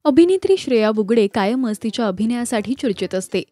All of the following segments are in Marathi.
अभिनेत्री श्रेया बुगडे कायमच तिच्या अभिनयासाठी चर्चेत असते.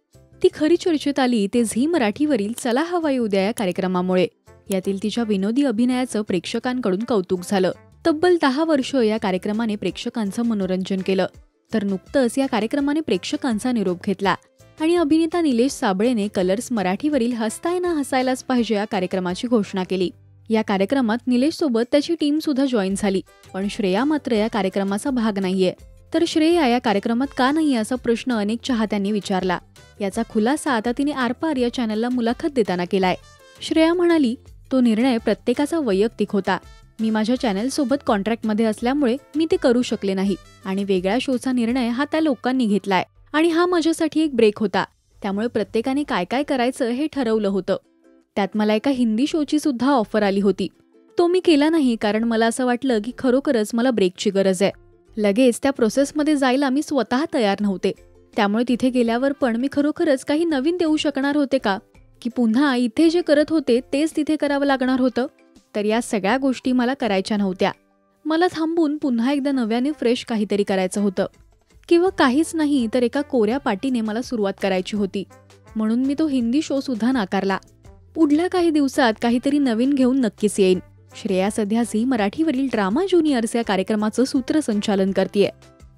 ती खरी चर्चेत आली ते झी मराठीवरील चला हवा येऊ द्या या कार्यक्रमामुळे. यातील तिच्या विनोदी अभिनयाचं प्रेक्षकांकडून कौतुक झालं. तब्बल 10 वर्ष या कार्यक्रमाने प्रेक्षकांचं मनोरंजन केलं. तर नुकतंच या कार्यक्रमाने प्रेक्षकांचा निरोप घेतला आणि अभिनेता निलेश साबळेने कलर्स मराठीवरील हसताय ना हसायलाच पाहिजे या कार्यक्रमाची घोषणा केली. या कार्यक्रमात निलेश सोबत त्याची टीम सुद्धा जॉईन झाली. पण श्रेया मात्र या कार्यक्रमाचा भाग नाहीये. तर श्रेया या कार्यक्रमात का नाही असा प्रश्न अनेक चाहत्यांनी विचारला. याचा खुलासा आता तिने आरपार या चॅनलला मुलाखत देताना केलाय. श्रेया म्हणाली, तो निर्णय प्रत्येकाचा वैयक्तिक होता. मी माझ्या चॅनल सोबत कॉन्ट्रॅक्टमध्ये असल्यामुळे मी ते करू शकले नाही आणि वेगळ्या शोचा निर्णय हा त्या लोकांनी घेतलाय आणि हा माझ्यासाठी एक ब्रेक होता. त्यामुळे प्रत्येकाने काय काय करायचं हे ठरवलं होतं. त्यात मला एका हिंदी शोची सुद्धा ऑफर आली होती. तो मी केला नाही कारण मला असं वाटलं की खरोखरच मला ब्रेकची गरज आहे. लगेच त्या प्रोसेसमध्ये जायला मी स्वतः तयार नव्हते. त्यामुळे तिथे गेल्यावर पण मी खरोखरच काही नवीन देऊ शकणार होते का, की पुन्हा इथे जे करत होते तेच तिथे करावं लागणार होतं. तर या सगळ्या गोष्टी मला करायच्या नव्हत्या. मला थांबून पुन्हा एकदा नव्याने फ्रेश काहीतरी करायचं होतं. किंवा काहीच नाही तर एका कोऱ्या पाटीने मला सुरुवात करायची होती. म्हणून मी तो हिंदी शो सुद्धा नाकारला. पुढल्या काही दिवसात काहीतरी नवीन घेऊन नक्कीच येईन. श्रेया सध्या झी मराठीवरील ड्रामा ज्युनियर्स या कार्यक्रमाचं सूत्रसंचालन करतेय.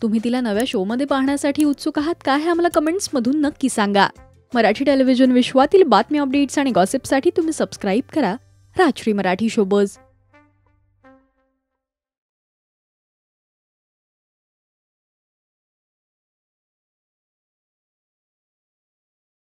तुम्ही तिला नव्या शोमध्ये पाहण्यासाठी उत्सुक आहात का हे आम्हाला कमेंट्समधून नक्की सांगा. मराठी टेलिव्हिजन विश्वातील बातमी, अपडेट्स आणि गॉसिपसाठी तुम्ही सबस्क्राईब करा राजश्री मराठी शोबज.